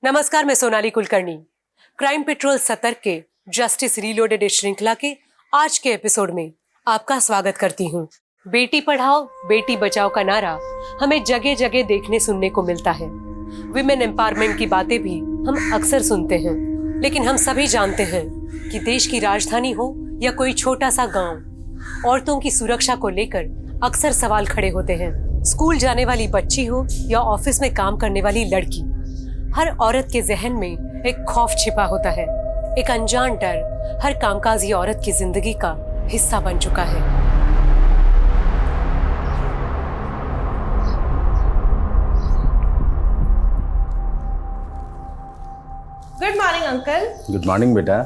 नमस्कार, मैं Sonali Kulkarni. Crime petrol सतर्क के जस्टिस रीलोडेड इस श्रृंखला के आज के एपिसोड में आपका स्वागत करती हूँ। बेटी पढ़ाओ बेटी बचाओ का नारा हमें जगह जगह देखने सुनने को मिलता है। विमेन एम्पावरमेंट की बातें भी हम अक्सर सुनते हैं, लेकिन हम सभी जानते हैं कि देश की राजधानी हो या कोई छोटा सा गांव, औरतों की सुरक्षा को लेकर अक्सर सवाल खड़े होते हैं। स्कूल जाने वाली बच्ची हो या ऑफिस में काम करने वाली लड़की, हर औरत के जहन में एक खौफ छिपा होता है। एक अनजान डर हर कामकाजी औरत की जिंदगी का हिस्सा बन चुका है। Good morning uncle. Good morning बेटा।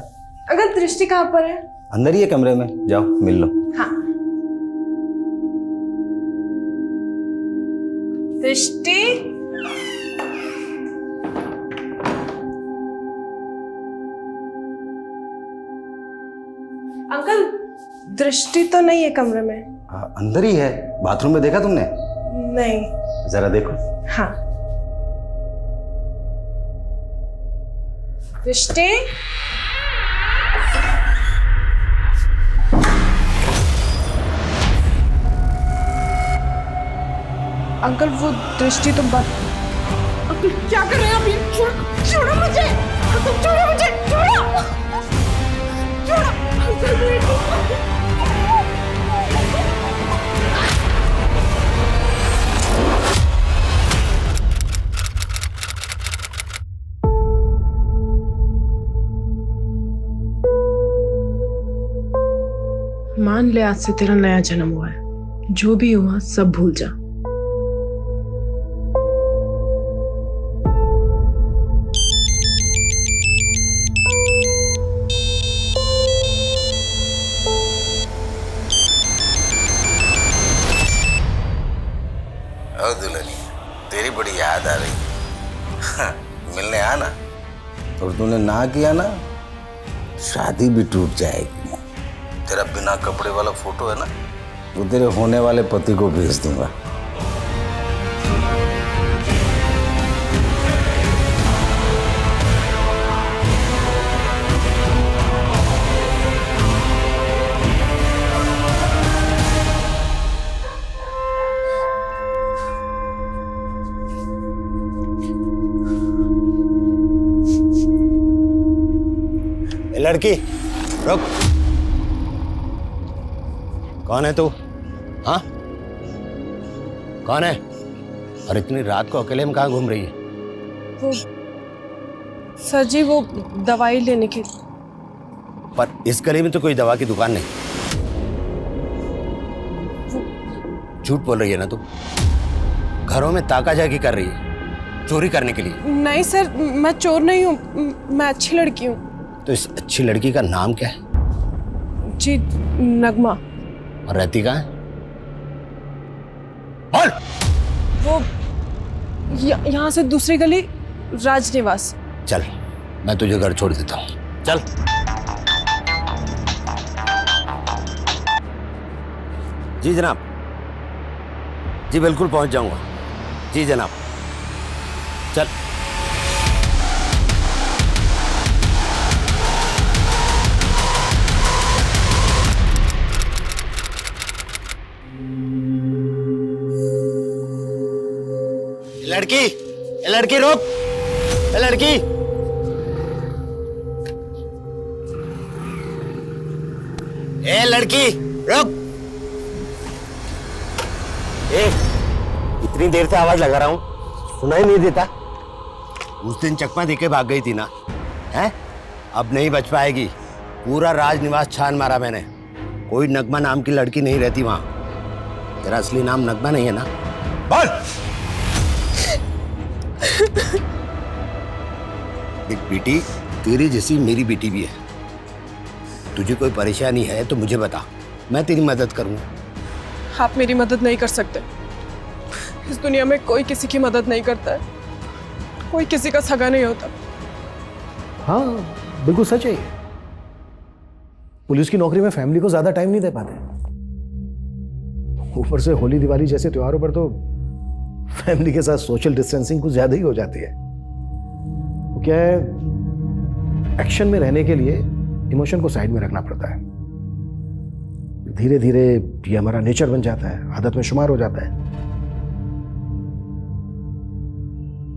अंकल दृष्टि कहाँ पर है? अंदर ही है कमरे में, जाओ मिल लो। हाँ। दृष्टि, अंकल दृष्टि तो नहीं है कमरे में। अंदर ही है। बाथरूम में देखा तुमने? नहीं। जरा देखो। हाँ। दृष्टि, अंकल वो दृष्टि तो बात। अंकल क्या कर रहे हैं आप? ये छोड़ो मुझे। अंकल छोड़ो मुझे, छोड़ो छोड़ो। मान ले आज से तेरा नया जन्म हुआ है। जो भी हुआ सब भूल जा। दुल्हनी, तेरी बड़ी याद आ रही। मिलने आना। और तूने ना किया ना, शादी भी टूट जाएगी। तेरा बिना कपड़े वाला फोटो है ना, वो तेरे होने वाले पति को भेज दूंगा। लड़की रुक। कौन है तू? हाँ, कौन है? और इतनी रात को अकेले में कहाँ घूम रही है? वो सर जी, वो दवाई लेने की। पर इस गली में तो कोई दवा की दुकान नहीं। झूठ बोल रही है ना तू? घरों में ताका झाकी कर रही है चोरी करने के लिए। नहीं सर, मैं चोर नहीं हूँ, मैं अच्छी लड़की हूँ। तो इस अच्छी लड़की का नाम क्या है? जी, नगमा। और रहती कहाँ है? बोल। वो यहाँ से दूसरी गली, राजनिवास। चल, मैं तुझे घर छोड़ देता हूँ। चल। जी जनाब। जी बिल्कुल पहुंच जाऊंगा। जी जनाब। चल। लड़की, लड़की रुक। लड़की, ए लड़की रुक। ए, इतनी देर से आवाज लगा रहा हूं, सुनाई नहीं देता? उस दिन चकमा देके भाग गई थी ना, हैं? अब नहीं बच पाएगी। पूरा राजनिवास छान मारा मैंने, कोई नगमा नाम की लड़की नहीं रहती वहां। तेरा असली नाम नगमा नहीं है ना? बोल। देख बेटी, तेरी जैसी मेरी बेटी भी है। तुझे कोई परेशानी है तो मुझे बता, मैं तेरी मदद करूंगा। आप मेरी मदद नहीं कर सकते। इस दुनिया में कोई किसी की मदद नहीं करता है, कोई किसी का सगा नहीं होता। हाँ बिल्कुल सच है। पुलिस की नौकरी में फैमिली को ज्यादा टाइम नहीं दे पाते। ऊपर से होली दिवाली जैसे त्योहारों पर तो फैमिली के साथ सोशल डिस्टेंसिंग कुछ ज्यादा ही हो जाती है। वो क्या है, एक्शन में रहने के लिए इमोशन को साइड में रखना पड़ता है। धीरे धीरे ये हमारा नेचर बन जाता है, आदत में शुमार हो जाता है।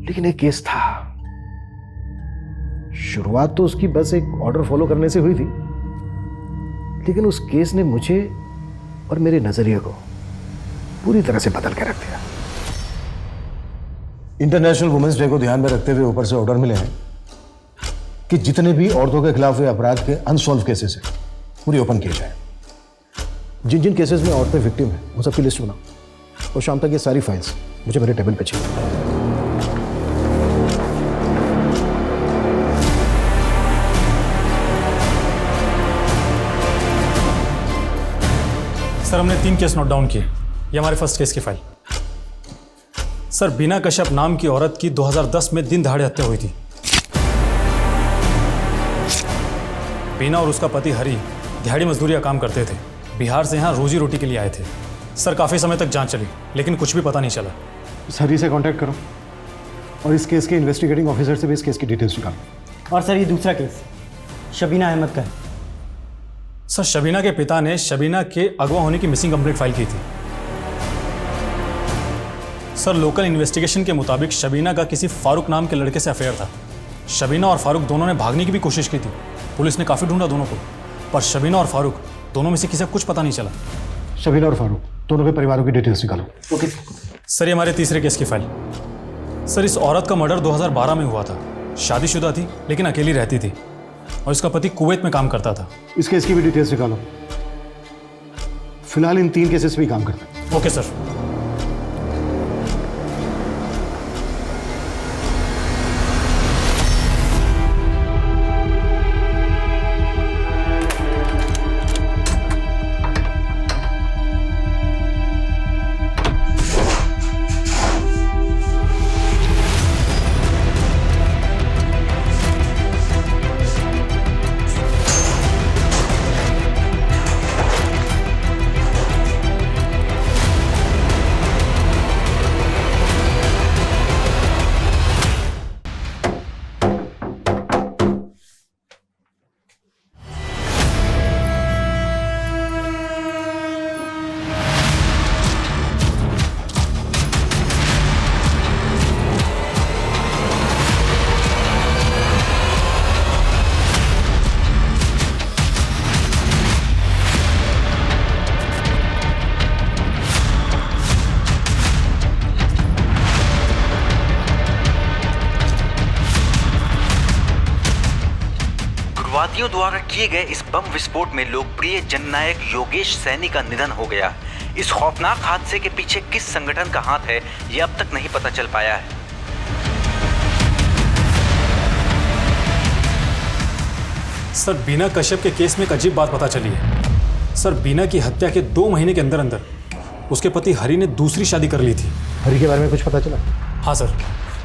लेकिन एक केस था, शुरुआत तो उसकी बस एक ऑर्डर फॉलो करने से हुई थी, लेकिन उस केस ने मुझे और मेरे नजरिए को पूरी तरह से बदल के रख दिया। इंटरनेशनल वुमेन्स डे को ध्यान में रखते हुए ऊपर से ऑर्डर मिले हैं कि जितने भी औरतों के खिलाफ हुए अपराध के अनसॉल्व केसेस हैं पूरी ओपन किए जाए। जिन जिन केसेस में औरतें विक्टिम हैं उन सबकी लिस्ट बनाओ और शाम तक ये सारी फाइल्स मुझे मेरे टेबल पे चाहिए। सर हमने 3 केस नोट डाउन किए। ये हमारे फर्स्ट केस की फाइल। सर बीना कश्यप नाम की औरत की 2010 में दिन दहाड़े हत्या हुई थी। बीना और उसका पति हरी दिहाड़ी मजदूरी का काम करते थे। बिहार से यहाँ रोजी रोटी के लिए आए थे। सर काफ़ी समय तक जांच चली लेकिन कुछ भी पता नहीं चला। इस हरी से कांटेक्ट करो और इस केस के इन्वेस्टिगेटिंग ऑफिसर से भी इस केस की डिटेल्स निकालो। और सर ये दूसरा केस शबीना अहमद का है। सर शबीना के पिता ने शबीना के अगवा होने की मिसिंग कंप्लेंट फाइल की थी। सर लोकल इन्वेस्टिगेशन के मुताबिक शबीना का किसी फारूक नाम के लड़के से अफेयर था। शबीना और फारूक दोनों ने भागने की भी कोशिश की थी। पुलिस ने काफ़ी ढूंढा दोनों को, पर शबीना और फारूक दोनों में से किसी को कुछ पता नहीं चला। शबीना और फारूक दोनों के परिवारों की डिटेल्स निकालो। ओके सर ये हमारे तीसरे केस की फाइल। सर इस औरत का मर्डर 2012 में हुआ था। शादीशुदा थी लेकिन अकेली रहती थी और इसका पति कुवैत में काम करता था। इस केस की भी डिटेल्स निकालो। फिलहाल इन 3 केसेस पे ही काम करते हैं। Okay sir. उग्रवादियों द्वारा किए गए इस बम विस्फोट में लोकप्रिय जननायक योगेश सैनी का निधन हो गया। इस खौफनाक हादसे के पीछे किस संगठन का हाथ है ये अब तक नहीं पता चल पाया है। सर बीना कश्यप के केस में एक अजीब बात पता चली है। सर बीना की हत्या के 2 महीने के अंदर अंदर उसके पति हरी ने दूसरी शादी कर ली थी। हरी के बारे में कुछ पता चला? हाँ सर।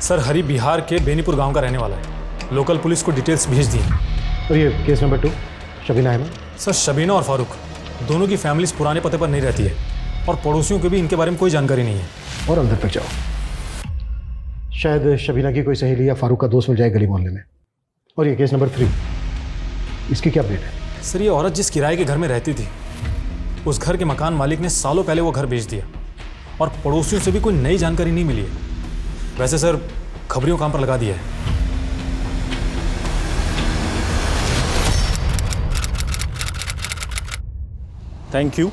सर हरी बिहार के बेनीपुर गांव का रहने वाला है। लोकल पुलिस को डिटेल्स भेज दी। और ये case number 2 Shabina Ahmad. Sir Shabina और फारूक दोनों की फैमिलीज पुराने पते पर नहीं रहती है और पड़ोसियों को भी इनके बारे में कोई जानकारी नहीं है। और अंदर तक जाओ, शायद शबीना की कोई सहेली या फारूक का दोस्त मिल जाए गली मोहल्ले में। और ये केस नंबर 3, इसकी क्या अपडेट है? सर ये औरत जिस किराए के घर में रहती थी उस घर के मकान मालिक ने सालों पहले वो घर बेच दिया और पड़ोसियों से भी कोई नई जानकारी नहीं मिली है। वैसे सर खबरियों काम पर लगा दिया है। Thank you.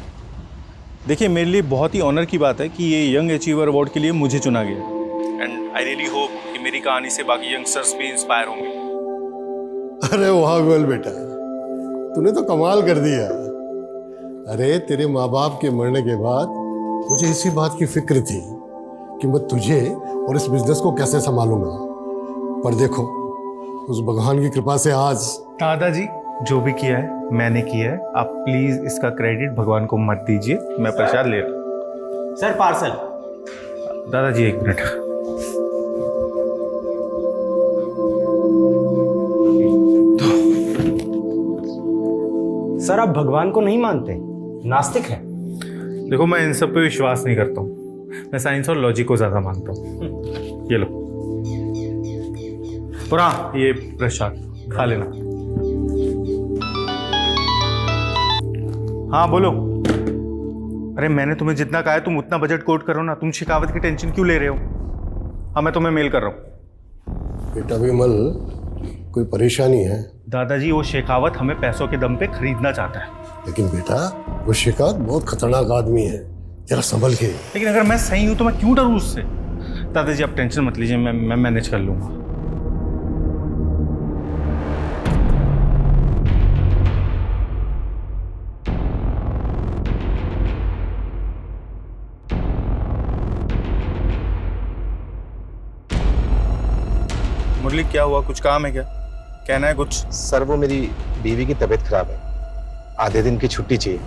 देखिए मेरे लिए बहुत ही ऑनर की बात है कि ये यंग अचीवर अवार्ड के लिए मुझे चुना गया एंड आई रियली होप कि मेरी कहानी से बाकी यंगस्टर्स भी इंस्पायर होंगे। अरे वाह गोल बेटा, तूने तो कमाल कर दिया। अरे तेरे माँ बाप के मरने के बाद मुझे इसी बात की फिक्र थी कि मैं तुझे और इस बिजनेस को कैसे संभालूंगा, पर देखो उस भगवान की कृपा से आज। दादाजी जो भी किया है मैंने किया है, आप प्लीज इसका क्रेडिट भगवान को मत दीजिए। मैं प्रसाद ले रहा हूँ। Sir parcel. दादाजी 1 मिनट। सर आप भगवान को नहीं मानते, नास्तिक है। देखो मैं इन सब पे विश्वास नहीं करता हूँ, मैं साइंस और लॉजिक को ज्यादा मानता हूँ। ये लो। और हाँ, ये प्रसाद खा लेना। हाँ बोलो। अरे मैंने तुम्हें जितना कहा है तुम उतना बजट कोट करो ना, तुम शिकावत की टेंशन क्यों ले रहे हो? हाँ मैं तुम्हें मेल कर रहा हूँ। बेटा विमल, कोई परेशानी है? दादाजी वो शेखावत हमें पैसों के दम पे खरीदना चाहता है। लेकिन बेटा वो शिकायत बहुत खतरनाक आदमी है, जरा संभल के। लेकिन अगर मैं सही हूं तो मैं क्यों डरूं उससे? दादाजी आप टेंशन मत लीजिए, मैं मैनेज कर लूंगा। मुरली क्या हुआ, कुछ काम है क्या? कहना है कुछ? सर वो मेरी बीवी की तबीयत खराब है, आधे दिन की छुट्टी चाहिए।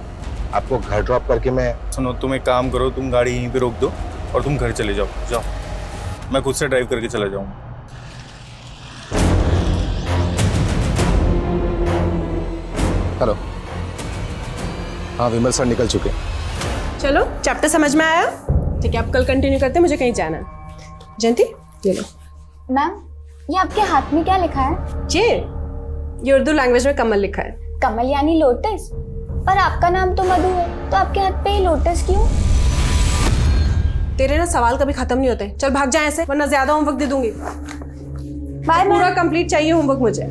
आपको घर ड्रॉप करके मैं... सुनो, तुम एक काम करो, तुम गाड़ी यहीं पे रोक दो और तुम घर चले जाओ। जाओ, मैं खुद से ड्राइव करके चला जाऊंगा। हेलो। हाँ विमल सर निकल चुके। चलो चैप्टर समझ में आया? ठीक है, आप कल कंटिन्यू करते हैं, मुझे कहीं जाना है। जयंती ये लो। मैम ये आपके हाथ में क्या लिखा है? ये उर्दू लैंग्वेज में कमल लिखा है। कमल यानी लोटस? पर आपका नाम तो मधु है, तो आपके हाथ पे ये लोटस क्यों? तेरे ना सवाल कभी खत्म नहीं होते। चल भाग जा ऐसे, वरना ज्यादा होमवर्क दे दूंगी। Bye ma'am. पूरा कंप्लीट चाहिए होमवर्क मुझे।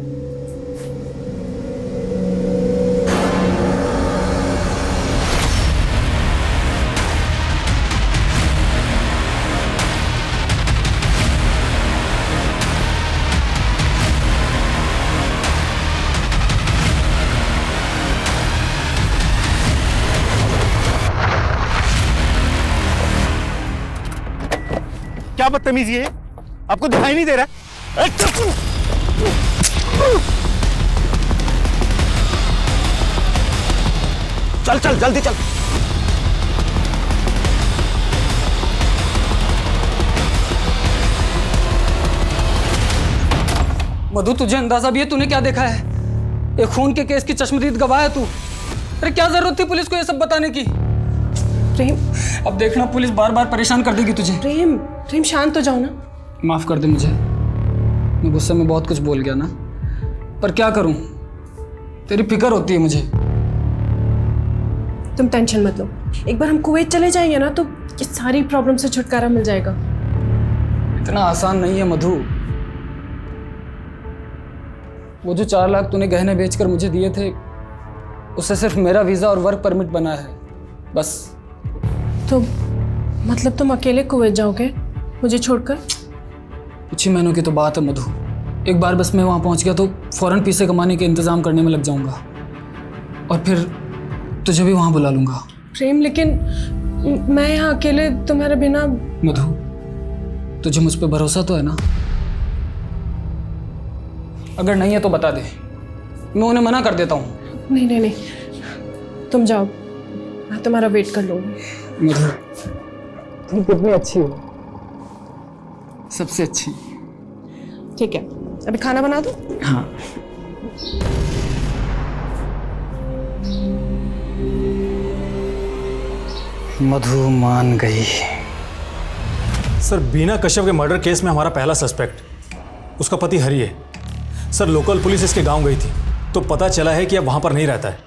क्या बदतमीजी है, आपको दिखाई नहीं दे रहा? चल चल जल्दी चल। मधु तुझे अंदाजा भी है तूने क्या देखा है? एक खून के केस की चश्मदीद गवाह है तू। अरे क्या जरूरत थी पुलिस को ये सब बताने की? प्रेम, अब देखना पुलिस बार बार परेशान कर देगी तुझे। प्रेम शांत हो जाओ ना। माफ कर दे मुझे, मैं गुस्से में बहुत कुछ बोल गया ना, पर क्या करूं, तेरी फिक्र होती है मुझे। तुम टेंशन मत लो, एक बार हम कुवैत चले जाएंगे ना तो ये सारी प्रॉब्लम से छुटकारा मिल जाएगा। इतना आसान नहीं है मधु। वो जो 4 लाख तूने गहने बेचकर मुझे दिए थे, उससे सिर्फ मेरा वीजा और वर्क परमिट बना है, बस। तो मतलब तुम अकेले कुवैत जाओगे मुझे छोड़कर? कुछ ही महीनों की तो बात है मधु। एक बार बस मैं वहाँ पहुँच गया तो फौरन पैसे कमाने के इंतजाम करने में लग जाऊंगा और फिर तुझे भी वहाँ बुला लूंगा। प्रेम लेकिन मैं यहाँ अकेले तुम्हारे बिना। मधु तुझे मुझ पर भरोसा तो है ना? अगर नहीं है तो बता दे, मैं उन्हें मना कर देता हूँ। नहीं, तुम जाओ, मैं तुम्हारा वेट कर लूँगी। मधु तुम कितनी अच्छी हो, सबसे अच्छी। ठीक है, अभी खाना बना दो। हाँ। मधु मान गई। सर बीना कश्यप के मर्डर केस में हमारा पहला सस्पेक्ट उसका पति हरि है। सर लोकल पुलिस इसके गांव गई थी तो पता चला है कि अब वहां पर नहीं रहता है।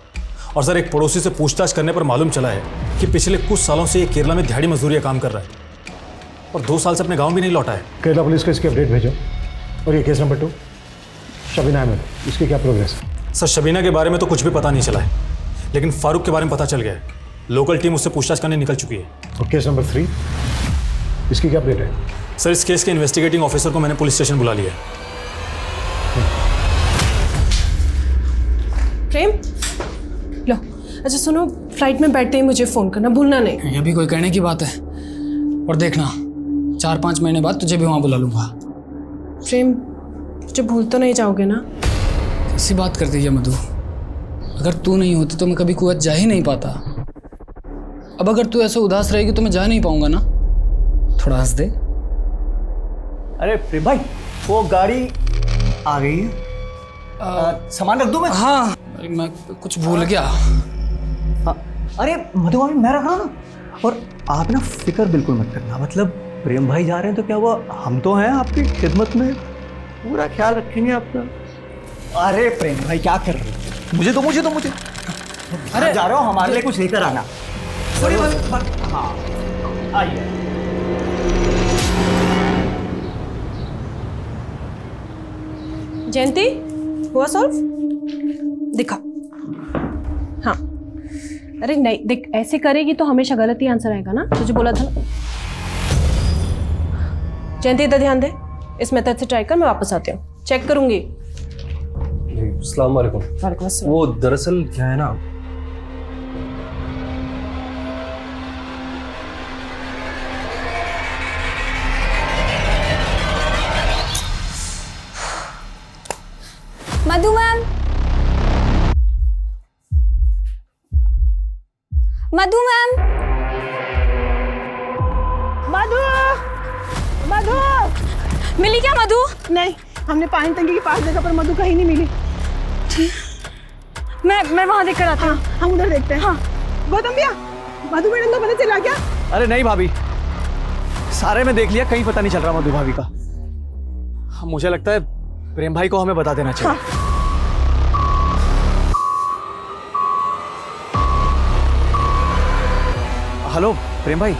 और सर एक पड़ोसी से पूछताछ करने पर मालूम चला है कि पिछले कुछ सालों से ये केरला में दिहाड़ी मजदूरी का काम कर रहा है और 2 साल से अपने गांव भी नहीं लौटा है। केरला पुलिस को इसकी अपडेट भेजो। और ये केस नंबर 2 शबीना अहमद, इसकी क्या प्रोग्रेस है? सर शबीना के बारे में तो कुछ भी पता नहीं चला है, लेकिन फारूक के बारे में पता चल गया है। लोकल टीम उससे पूछताछ करने निकल चुकी है। और केस नंबर 3, इसकी क्या अपडेट है? सर इस केस के इन्वेस्टिगेटिंग ऑफिसर को मैंने पुलिस स्टेशन बुला लिया है। प्रेम लो, अच्छा सुनो, फ्लाइट में बैठते ही मुझे फ़ोन करना भूलना नहीं। ये भी कोई कहने की बात है? और देखना 4-5 महीने बाद तुझे भी वहाँ बुला लूंगा। प्रेम मुझे भूल तो नहीं जाओगे ना? ऐसी बात कर दी है मधु, अगर तू नहीं होती तो मैं कभी कुवैत जा ही नहीं पाता। अब अगर तू ऐसे उदास रहेगी तो मैं जा नहीं पाऊंगा ना। थोड़ा हंस दे। अरे प्रेम भाई, वो गाड़ी आ गई है। सामान रख दूं मैं? हाँ, अरे मैं कुछ भूल गया। हाँ, अरे मधु भाभी मैं रख रहा हूँ ना। और आप ना फिक्र बिल्कुल मत करना, मतलब प्रेम भाई जा रहे हैं तो क्या हुआ, हम तो हैं आपकी खिदमत में। पूरा ख्याल रखेंगे आपका। अरे प्रेम भाई क्या कर रहे हो? मुझे अरे जा रहे हो, हमारे लिए कुछ लेकर आना। हाँ आइए। जयंती हुआ सॉल्व? दिखा। हाँ अरे नहीं देख, ऐसे करेगी तो हमेशा गलत ही आंसर आएगा ना, तुझे बोला था ना। जयंती इधर ध्यान दे, इस मेथड से ट्राई कर, मैं वापस आती हूँ, चेक करूंगी। अस्सलाम वालेकुम। वालेकुम अस्सलाम। वो दरअसल क्या है ना, मधु मैम, मधु मैम, मधु, मधु मिली क्या मधु? नहीं, हमने पानी टंकी के पास देखा पर मधु कहीं नहीं मिली। मैं वहां देख कर आती हूँ। हाँ, हम उधर देखते हैं। हाँ गौतम भैया, मधु मैडम को पता चला क्या? अरे नहीं भाभी, सारे में देख लिया, कहीं पता नहीं चल रहा मधु भाभी का। मुझे लगता है प्रेम भाई को हमें बता देना चाहिए। हाँ। हेलो प्रेम भाई।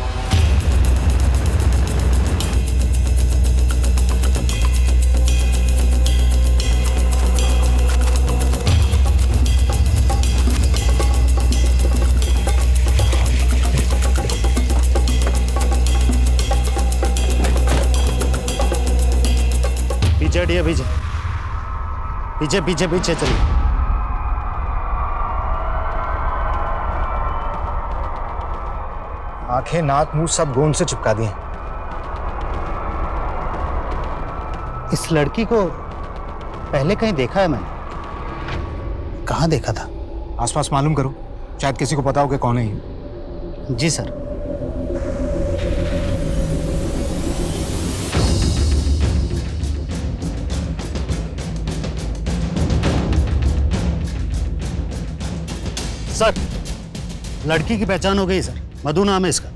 पीछे हटिए, पीछे पीछे पीछे पीछे चलिए। आंखें, नाक, मुंह सब गोंद से चिपका दिए। इस लड़की को पहले कहीं देखा है मैंने। कहाँ देखा था? आसपास मालूम करो, शायद किसी को पता हो कि कौन है ये। जी सर। सर, लड़की की पहचान हो गई सर, मधु नाम है इसका।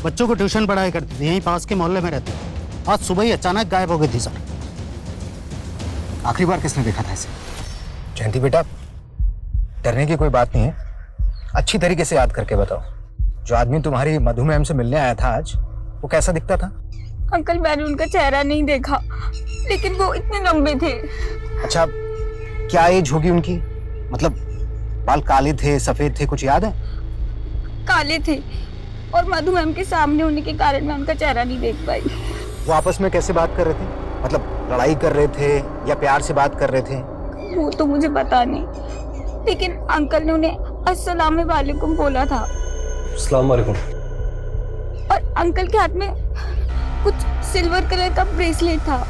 बच्चों को ट्यूशन पढ़ाई करती थी, यहीं पास के मोहल्ले में रहती थी। आज सुबह ही अचानक गायब हो गई थी सर। आखिरी बार किसने देखा था इसे? जयंती बेटा, डरने की कोई बात नहीं है, अच्छी तरीके से याद करके बताओ। जो आदमी तुम्हारी मधु मैम से मिलने आया था आज, वो कैसा दिखता था? अंकल मैंने उनका चेहरा नहीं देखा, लेकिन वो इतने लंबे थे। अच्छा, क्या एज होगी उनकी? मतलब बाल काले थे, सफेद थे, कुछ याद है? काले थे, और मधु मैम के सामने होने के कारण मैं उनका चेहरा नहीं देख पाई। वो आपस में कैसे बात कर रहे थे? मतलब लड़ाई कर रहे थे या प्यार से बात कर रहे थे? वो तो मुझे पता नहीं, लेकिन अंकल ने उन्हें अस्सलाम वालेकुम बोला था। अस्सलाम वालेकुम। और अंकल के हाथ में कुछ सिल्वर कलर का ब्रेसलेट था।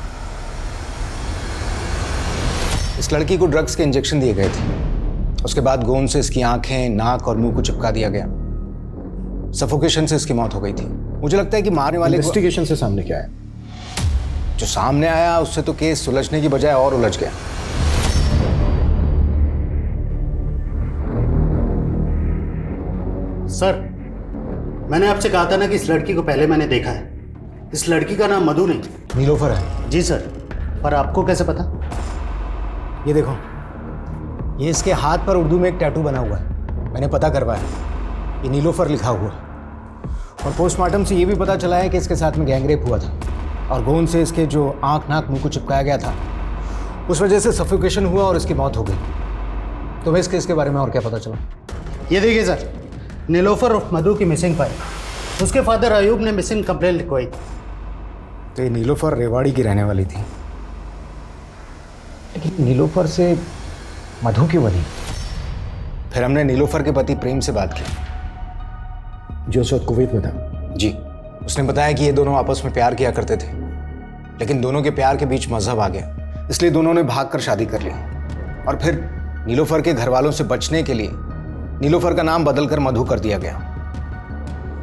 इस लड़की को ड्रग्स के इंजेक्शन दिए गए थे, उसके बाद गोंद से इसकी आंखें, नाक और मुंह को चिपका दिया गया। सफोकेशन से इसकी मौत हो गई थी। मुझे लगता है कि मारने वाले इन्वेस्टिगेशन से सामने क्या है? जो सामने आया उससे तो केस सुलझने की बजाय और उलझ गया। सर, मैंने आपसे कहा था ना कि इस लड़की को पहले मैंने देखा है। इस लड़की का नाम मधु नहीं, नीलोफर है। जी सर। पर आपको कैसे पता? ये देखो, ये इसके हाथ पर उर्दू में एक टैटू बना हुआ है, मैंने पता करवाया, ये नीलोफर लिखा हुआ है। और पोस्टमार्टम से ये भी पता चला है कि इसके साथ में गैंगरेप हुआ था, और गोंद से इसके जो आंख, नाक, मुंह को चिपकाया गया था, उस वजह से सफोकेशन हुआ और इसकी मौत हो गई। तुम्हें इस केस के बारे में और क्या पता चला? ये देखिए सर, नीलोफर और मधु की मिसिंग फाइल। उसके फादर अयूब ने मिसिंग कंप्लेंट लिखवाई। तो ये नीलोफर रेवाड़ी की रहने वाली थी, लेकिन नीलोफर से मधु क्यों बनी? फिर हमने नीलोफर के पति प्रेम से बात की, जो उस वक्त कुवैत में था। जी। उसने बताया कि ये दोनों आपस में प्यार किया करते थे, लेकिन दोनों के प्यार के बीच मजहब आ गया, इसलिए दोनों ने भागकर शादी कर ली। और फिर नीलोफर के घर वालों से बचने के लिए नीलोफर का नाम बदलकर मधु कर दिया गया।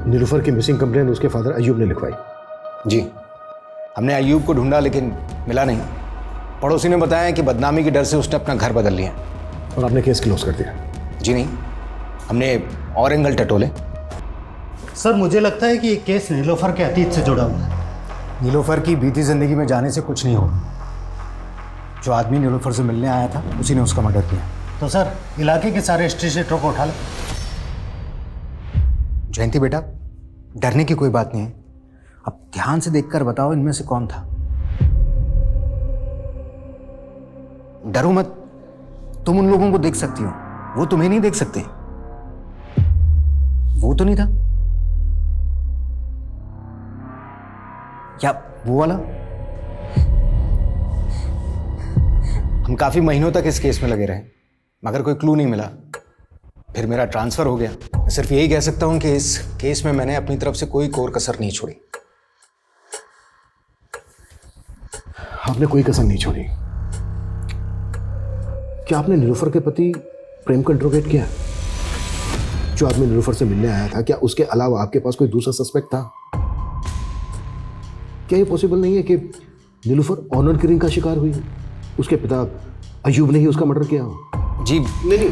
नीलोफर की मिसिंग कंप्लेंट उसके फादर अयूब ने लिखवाई। जी। हमने अयूब को ढूंढा लेकिन मिला नहीं। पड़ोसी ने बताया कि बदनामी के डर से उसने अपना घर बदल लिया। और आपने केस क्लोज कर दिया? जी नहीं, हमने और एंगल टटोले। सर, मुझे लगता है कि ये केस नीलोफर के अतीत से जुड़ा हुआ है। नीलोफर की बीती जिंदगी में जाने से कुछ नहीं होगा। जो आदमी नीलोफर से मिलने आया था उसी ने उसका मर्डर किया। तो सर इलाके के सारे स्ट्रीट को उठा लो। जयंती बेटा, डरने की कोई बात नहीं है। अब ध्यान से देखकर बताओ इनमें से कौन था। डरो मत, तुम उन लोगों को देख सकती हो, वो तुम्हें नहीं देख सकते। वो तो नहीं था, या वो वाला? हम काफी महीनों तक इस केस में लगे रहे मगर कोई क्लू नहीं मिला। फिर मेरा ट्रांसफर हो गया। मैं सिर्फ यही कह सकता हूं कि इस केस में मैंने अपनी तरफ से कोई कोर कसर नहीं छोड़ी। आपने कोई कसर नहीं छोड़ी। क्या आपने नीलोफर के पति प्रेम को इंट्रोगेट किया? जो आदमी नीलोफर से मिलने आया था, क्या उसके अलावा आपके पास कोई दूसरा सस्पेक्ट था? क्या ये पॉसिबल नहीं है कि नीलोफर ऑनर किलिंग का शिकार हुई, उसके पिता अयूब ने ही उसका मर्डर किया हो? जी नहीं,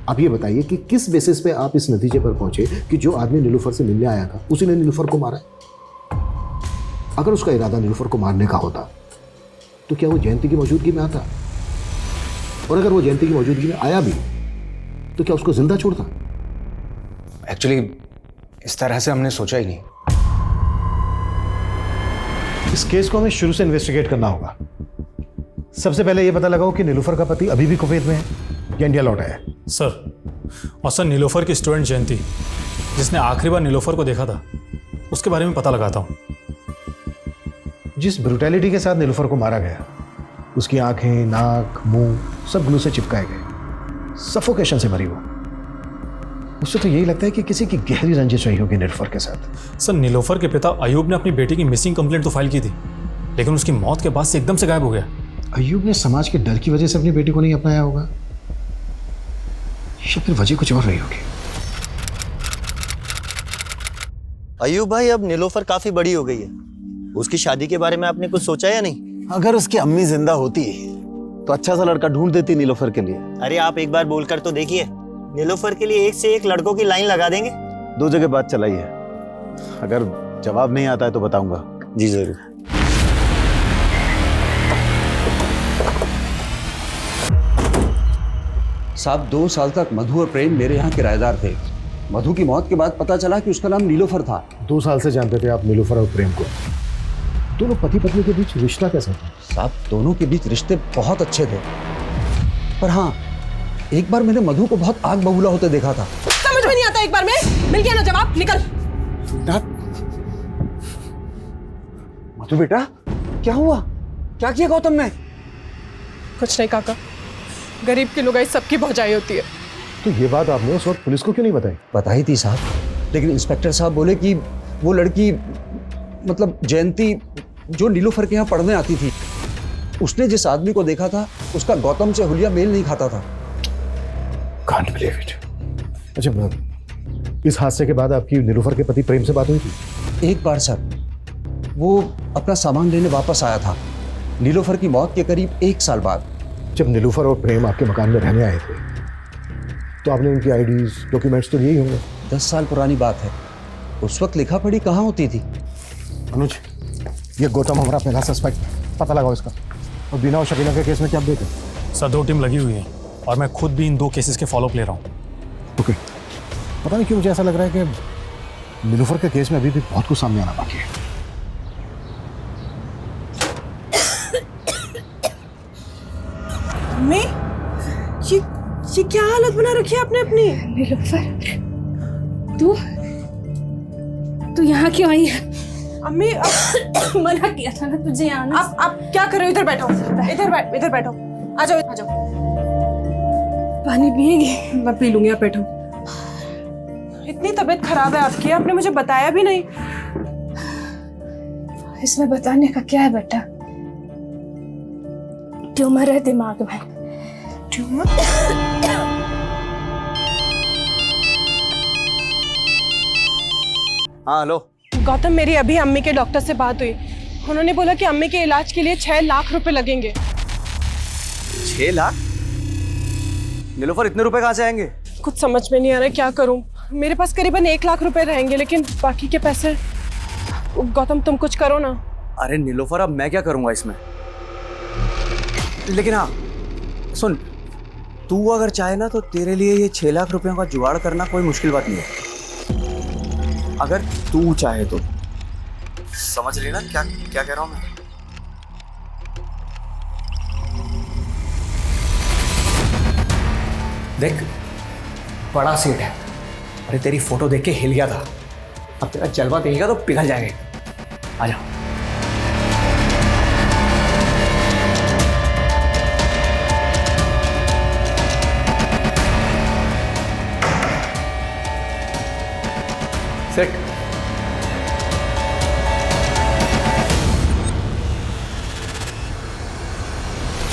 आप ये बताइए कि किस बेसिस पे आप इस नतीजे पर पहुंचे कि जो आदमी नीलोफर से मिलने आया था उसी ने नीलोफर को मारा है? अगर उसका इरादा नीलोफर को मारने का होता तो क्या वो जयंती की मौजूदगी में आता? और अगर वो जयंती की मौजूदगी में आया भी तो क्या उसको जिंदा छोड़ता? एक्चुअली इस तरह से हमने सोचा ही नहीं। इस केस को हमें शुरू से इन्वेस्टिगेट करना होगा। सबसे पहले ये पता लगाओ कि नीलोफर का पति अभी भी कुवैत में है या इंडिया लौटा है। सर, और सर नीलोफर की स्टूडेंट जयंती, जिसने आखिरी बार नीलोफर को देखा था, उसके बारे में पता लगाता हूँ। जिस ब्रूटैलिटी के साथ नीलोफर को मारा गया, उसकी आंखें, नाक, मुंह सब ग्लू से चिपकाए गए, सफोकेशन से मरी वो। उससे तो यही लगता है कि किसी की गहरी रंजिश रही होगी नीलोफर के साथ। सर, नीलोफर के पिता अयूब ने अपनी बेटी की मिसिंग कंप्लेंट तो फाइल की थी, लेकिन उसकी मौत के बाद से एकदम से गायब हो गया। अयूब ने समाज के डर की वजह से अपनी बेटी को नहीं अपनाया होगा, या फिर वजह कुछ और रही होगी। अयूब भाई, अब नीलोफर काफी बड़ी हो गई है। उसकी शादी के बारे में आपने कुछ सोचा या नहीं? अगर उसकी अम्मी जिंदा होती तो अच्छा सा लड़का ढूंढ देती नीलोफर के लिए। अरे आप एक बार बोलकर तो देखिए, नीलोफर के लिए एक से एक लड़कों की लाइन लगा देंगे। 2 जगह बात चलाई है, अगर जवाब नहीं आता है तो बताऊंगा। जी जरूर। साहब, 2 साल तक मधु और प्रेम मेरे यहाँ किराएदार थे। मधु की मौत के बाद पता चला कि उसका नाम नीलोफर था। 2 साल से जानते थे आप नीलोफर और प्रेम को? दोनों पति पत्नी के बीच रिश्ता कैसा था? साहब, दोनों के बीच रिश्ते बहुत अच्छे थे, पर हाँ, एक बार मैंने मधु को बहुत आग बबूला होते देखा था। समझ में नहीं आता, एक बार में मिल गया ना जवाब, निकल। मधु बेटा, क्या हुआ? क्या किया गौतम ने? कुछ नहीं काका, गरीब की लुगाई सबकी भौजाई होती है। तो ये बात आपने उस वक्त पुलिस को क्यों नहीं बताई? बताई थी साहब, लेकिन इंस्पेक्टर साहब बोले कि वो लड़की, मतलब जयंती, जो नीलोफर के यहाँ पढ़ने आती थी, उसने जिस आदमी को देखा था उसका गौतम से हुलिया मेल नहीं खाता था। Can't believe it। अच्छा, इस हादसे के बाद आपकी नीलोफर के पति प्रेम से बात हुई थी? एक बार सर, वो अपना सामान लेने वापस आया था, नीलोफर की मौत के करीब 1 साल बाद। जब नीलोफर और प्रेम आपके मकान में रहने आए थे तो आपने उनकी आईडीज, डॉक्यूमेंट्स तो लिए होंगे? 10 साल पुरानी बात है, उस वक्त लिखा पढ़ी कहाँ होती थी। अनुज, ये गौतम हमारा पहला सस्पेक्ट, पता लगाओ इसका। और बीना और शकीला के केस में क्या अपडेट है? सर, 2 टीम लगी हुई है और मैं खुद भी इन 2 केसेस के फॉलोअप ले रहा हूँ। ओके, पता नहीं क्यों मुझे ऐसा लग रहा है कि नीलोफर के केस में अभी भी बहुत कुछ सामने आना बाकी है। अम्मी, ये क्या हालत बना रखी है आपने अपनी? नीलोफर, तू यहाँ क्यों आई है? अम्मी, मना किया था ना तुझे आना। आप क्या कर रहे हो? इधर बैठो, इधर बैठो। आ जाओ। पानी पिएगी? मैं पी लूंगी, आप बैठो। इतनी तबीयत खराब है आपकी, आपने मुझे बताया भी नहीं। इसमें बताने का क्या है बेटा? ट्यूमर है दिमाग में। ट्यूमर? हाँ हेलो। गौतम, मेरी अभी अम्मी के डॉक्टर से बात हुई। उन्होंने बोला कि अम्मी के इलाज के लिए 6 लाख रुपए लगेंगे। 6 लाख? नीलोफर, इतने रुपए कहाँ से आएंगे? कुछ समझ में नहीं आ रहा है, क्या करूं। मेरे पास करीबन 1 लाख रुपए रहेंगे, लेकिन बाकी के पैसे। गौतम, तुम कुछ करो ना। अरे नीलोफर, अब मैं क्या करूंगा इसमें? लेकिन हाँ सुन, तू अगर चाहे ना तो तेरे लिए ये 6 लाख रुपयों का जुगाड़ करना कोई मुश्किल बात नहीं है, अगर तू चाहे तो। समझ रही ना क्या क्या कह रहा हूँ मैं? देख बड़ा सीट है, अरे तेरी फोटो देख के हिल गया था, अब तेरा जलवा देखेगा तो पिघल जाएगा। आ जा। सेट।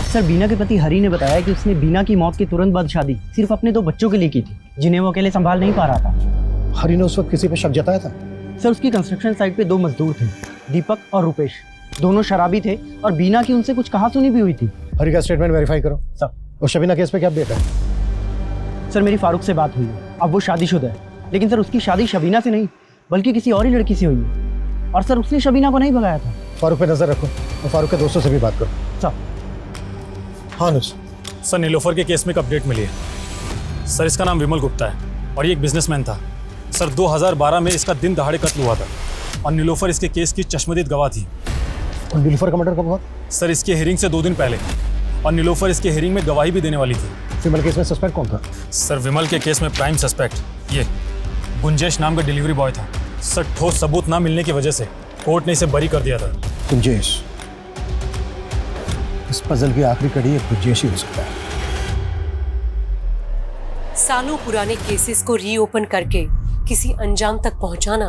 सर, बीना के पति हरी ने बताया कि उसने बीना की मौत के तुरंत बाद शादी सिर्फ अपने 2 बच्चों के लिए की थी, जिन्हें वो अकेले संभाल नहीं पा रहा था। हरी ने उस वक्त किसी पे शक जताया था? सर, उसकी कंस्ट्रक्शन साइट पे 2 मजदूर थे, दीपक और रूपेश। दोनों शराबी थे और बीना की उनसे कुछ कहासुनी भी हुई थी। हरी का स्टेटमेंट वेरीफाई करो। सर। और शबीना केस पे क्या अपडेट है? सर, मेरी फारूक से बात हुई है, अब वो शादीशुदा है, लेकिन सर उसकी शादी शबीना से नहीं बल्कि किसी और ही लड़की से हुई है। और सर उसने शबीना को नहीं भगाया था। फारूक पे नजर रखो और फारूक के दोस्तों से भी बात करो। सर। हाँ अनुज। सर, नीलोफर के केस में एक अपडेट मिली है। सर, इसका नाम विमल गुप्ता है और ये एक बिजनेसमैन था। सर, 2012 में इसका दिन दहाड़े कत्ल हुआ था और नीलोफर इसके केस की चश्मदीद गवाह थी। और नीलोफर का मर्डर कब हुआ? सर, इसके हियरिंग से 2 दिन पहले, और नीलोफर इसके हियरिंग में गवाही भी देने वाली थी। विमल केस में सस्पेक्ट कौन था? सर, विमल के केस में प्राइम सस्पेक्ट ये गुंजेश नाम का डिलीवरी बॉय था। सर, ठोस सबूत ना मिलने की वजह से कोर्ट ने इसे बरी कर दिया था। गुंजेश? इस पजल की आखिरी कड़ी एक गुंजेश ही हो सकता है। सालों पुराने केसेस को रीओपन करके किसी अंजाम तक पहुंचाना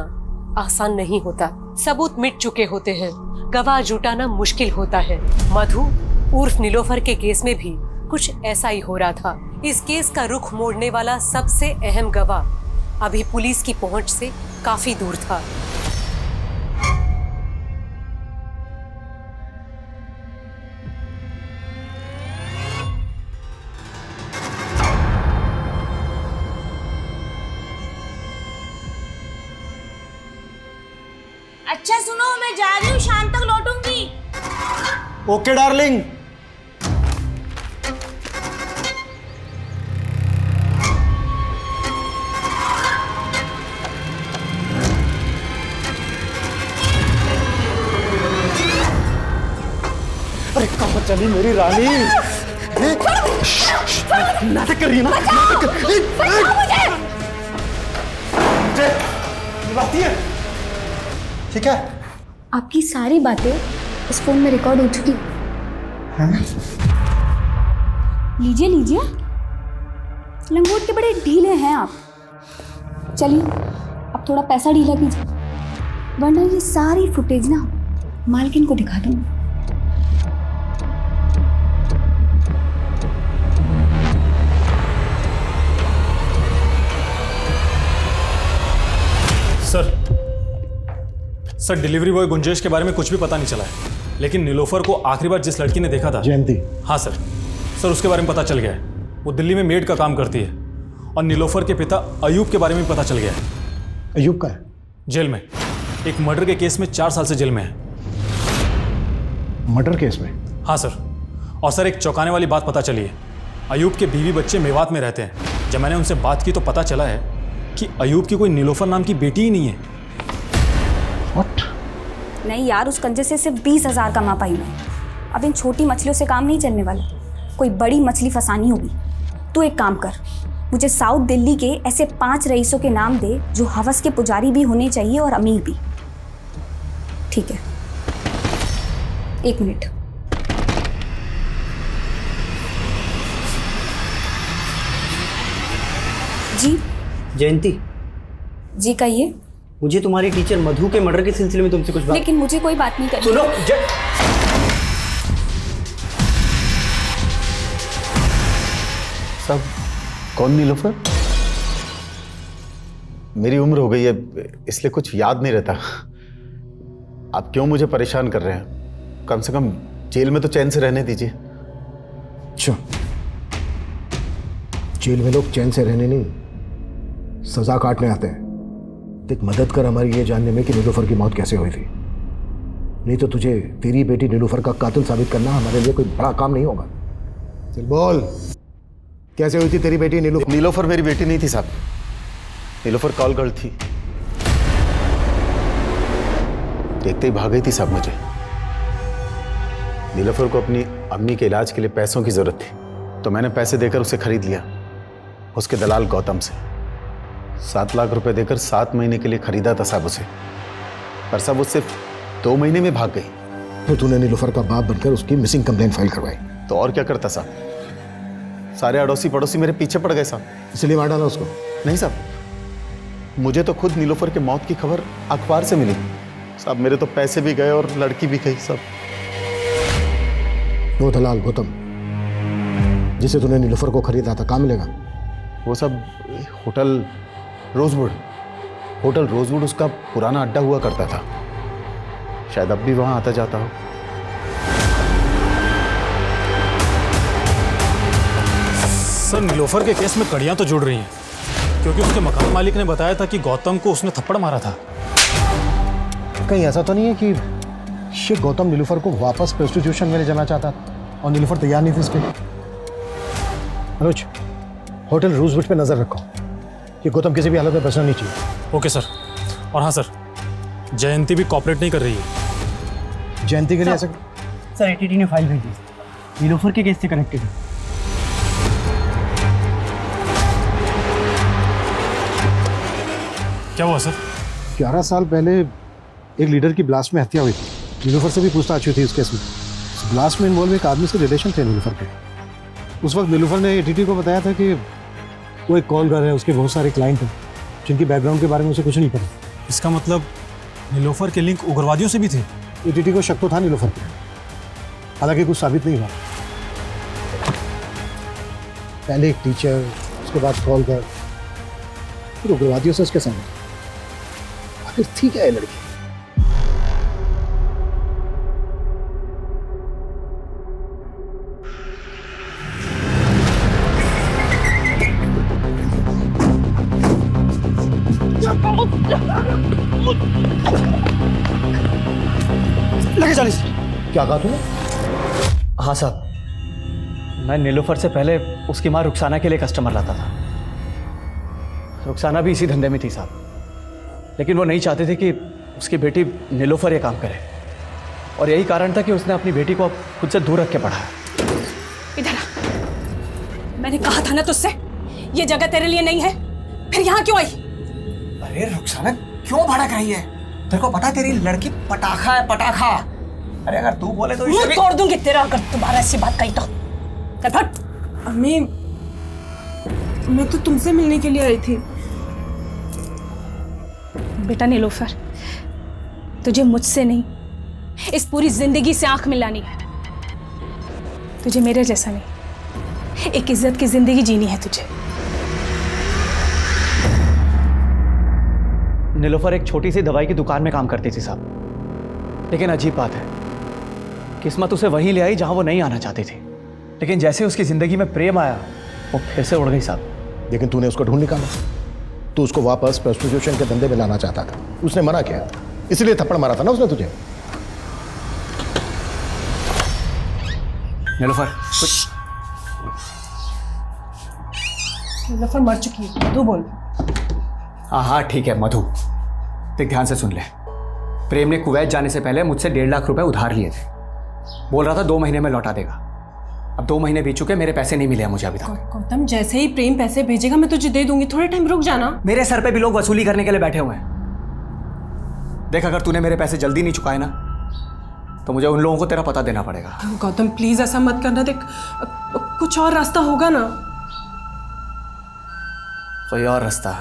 आसान नहीं होता। सबूत मिट चुके होते हैं, गवाह जुटाना मुश्किल होता है। मधु उर्फ नीलोफर के केस में भी कुछ ऐसा ही हो रहा था। इस केस का रुख मोड़ने वाला सबसे अहम गवाह अभी पुलिस की पहुंच से काफी दूर था। अच्छा सुनो, मैं जा रही हूँ, शाम तक लौटूंगी। Okay darling. अरे कहाँ चली मेरी रानी? नाटक कर रही है ना? नाटक कर। ठीक है। आपकी सारी बातें इस फोन में रिकॉर्ड हो चुकी हैं। लीजिए लीजिए, लंगोट के बड़े ढीले हैं आप। चलिए अब थोड़ा पैसा ढीला कीजिए, वरना ये सारी फुटेज ना मालकिन को दिखा दूंगी। सर, डिलीवरी बॉय गुंजेश के बारे में कुछ भी पता नहीं चला है, लेकिन नीलोफर को आखिरी बार जिस लड़की ने देखा था, जयंती। हाँ सर, उसके बारे में पता चल गया है। वो दिल्ली में मेड का काम करती है। और नीलोफर के पिता अयूब के बारे में पता चल गया है। अयूब का है? जेल में, एक मर्डर के केस में 4 साल से जेल में है। मर्डर केस में? हाँ सर। और सर, एक चौंकाने वाली बात पता चली है। अयूब के बीवी बच्चे मेवात में रहते हैं। जब मैंने उनसे बात की तो पता चला है कि अयूब की कोई नीलोफर नाम की बेटी ही नहीं है। What? नहीं यार, उस कंजे से सिर्फ 20,000 कमा पाई मैं। अब इन छोटी मछलियों से काम नहीं चलने वाला, कोई बड़ी मछली फंसानी होगी। तू एक काम कर, मुझे साउथ दिल्ली के ऐसे 5 रईसों के नाम दे जो हवस के पुजारी भी होने चाहिए और अमीर भी। ठीक है, 1 मिनट। जी जयंती जी, कहिए। मुझे तुम्हारी टीचर मधु के मर्डर के सिलसिले में तुमसे कुछ बात। लेकिन मुझे कोई बात नहीं करनी। सुनो सब कौन नीलोफर? मेरी उम्र हो गई है इसलिए कुछ याद नहीं रहता। आप क्यों मुझे परेशान कर रहे हैं? कम से कम जेल में तो चैन से रहने दीजिए। अच्छा, जेल में लोग चैन से रहने नहीं, सजा काटने आते हैं। देख, मदद कर हमारी ये जानने में कि नीलोफर की मौत कैसे हुई थी। नहीं तो तुझे तेरी बेटी नीलोफर का कातिल साबित करना हमारे लिए कोई बड़ा काम नहीं होगा। चल बोल, कैसे हुई थी तेरी बेटी नीलूफर? नीलोफर मेरी बेटी नहीं थी साहब, नीलोफर कॉल गर्ल थी। देखते ही भाग गई थी साहब मुझे। नीलोफर को अपनी अम्मी के इलाज के लिए पैसों की जरूरत थी, तो मैंने पैसे देकर उसे खरीद लिया उसके दलाल गौतम से। 7 लाख रुपए देकर 7 महीने के लिए खरीदा था साहब उसे, पर साहब वो सिर्फ 2 महीने में भाग गई। तो तूने नीलूफर का बाप बनकर उसकी मिसिंग कंप्लेंट फाइल करवाई? तो और क्या करता साहब, सारे अड़ोसी पड़ोसी मेरे पीछे पड़ गए साहब। इसलिए मार डाला उसको? नहीं साहब, मुझे तो खुद नीलोफर के मौत की खबर अखबार से मिली साहब। मेरे तो पैसे भी गए और लड़की भी गई साहब। वो दलाल गौतम जिसे तूने नीलूफर को खरीदा था, कहाँ मिलेगा? वो सब होटल रोजवुड उसका पुराना अड्डा हुआ करता था, शायद अब भी वहां आता जाता हो। सर, नीलोफर के केस में कड़ियां तो जुड़ रही हैं, क्योंकि उसके मकान मालिक ने बताया था कि गौतम को उसने थप्पड़ मारा था। कहीं ऐसा तो नहीं है कि ये गौतम नीलूफर को वापस प्रोस्टिट्यूशन में ले जाना चाहता था और नीलूफर तैयार नहीं थी इसके लिए? अनुज, होटल रोजवुड पे नजर रखो, ये गौतम किसी भी हालत में बचना नहीं चाहिए। Okay sir. और हाँ सर, जयंती भी कॉपरेट नहीं कर रही है। जयंती के लिए ऐसा? सर एटीटी ने फाइल भेजी, नीलूफर के केस से कनेक्टेड है। क्या हुआ सर? 11 साल पहले एक लीडर की ब्लास्ट में हत्या हुई थी। नीलूफर से भी पूछताछ हुई थी उस केस में। उस ब्लास्ट में इन्वॉल्व एक आदमी से रिलेशन थे नीलूफर के। उस वक्त नीलूफर ने एटीटी को बताया था कि वो एक कॉल कर रहा है, उसके बहुत सारे क्लाइंट हैं जिनकी बैकग्राउंड के बारे में उसे कुछ नहीं पता। इसका मतलब नीलोफर के लिंक उग्रवादियों से भी थे? एटीटी को शक तो था नीलूफर पे, हालांकि कुछ साबित नहीं हुआ। पहले एक टीचर, उसके बाद कॉल कर, फिर उग्रवादियों से उसके संग। आखिर थी क्या है लड़की? लगे 40। क्या कहा तूने? हाँ साहब, मैं नीलोफर से पहले उसकी माँ रुखसाना के लिए कस्टमर लाता था। रुखसाना भी इसी धंधे में थी साहब, लेकिन वो नहीं चाहती थी कि उसकी बेटी नीलोफर ये काम करे, और यही कारण था कि उसने अपनी बेटी को खुद से दूर रख के पढ़ाया। इधर आ, मैंने कहा था ना तुझसे ये जगह तेरे लिए नहीं है, फिर यहाँ क्यों आई? अरे रुखसाना क्यों भड़क रही है? तेरे को पता है तेरी लड़की पटाखा है, पटाखा। अरे अगर तू बोले तो मुंह तोड़ दूंगी तेरा अगर दोबारा ऐसी बात कही तो। चल फट। अम्मी, मैं तो तुमसे मिलने के लिए आई थी। बेटा नीलोफर, तुझे मुझसे नहीं, इस पूरी जिंदगी से आंख मिलानी है। तुझे मेरे जैसा नहीं, एक इज्जत की जिंदगी जीनी है तुझे। नीलोफर एक छोटी सी दवाई की दुकान में काम करती थी साहब, लेकिन अजीब बात है, किस्मत उसे वहीं ले आई जहां वो नहीं आना चाहती थी। लेकिन जैसे उसकी जिंदगी में प्रेम आया, वो फिर से उड़ गई साहब। लेकिन तूने उसको ढूंढ निकाला, तू उसको वापस प्रोस्टिट्यूशन के धंधे में लाना चाहता था, उसने मना किया, इसलिए थप्पड़ मारा था ना उसने तुझे। नीलोफर नीलोफर मर चुकी है, तू बोल। हाँ ठीक है मधु, देख ध्यान से सुन ले। प्रेम ने कुवैत जाने से पहले मुझसे 1.5 लाख रुपए उधार लिए थे, बोल रहा था 2 महीने में लौटा देगा। अब 2 महीने बीत चुके, मेरे पैसे नहीं मिले हैं मुझे अभी तक। गौतम, जैसे ही प्रेम पैसे भेजेगा मैं तुझे दे दूंगी, थोड़े टाइम रुक जाना। मेरे सर पे भी लोग वसूली करने के लिए बैठे हुए हैं। देख, अगर तूने मेरे पैसे जल्दी नहीं चुकाए ना, तो मुझे उन लोगों को तेरा पता देना पड़ेगा। गौतम प्लीज ऐसा मत करना, देख कुछ और रास्ता होगा ना। कोई और रास्ता?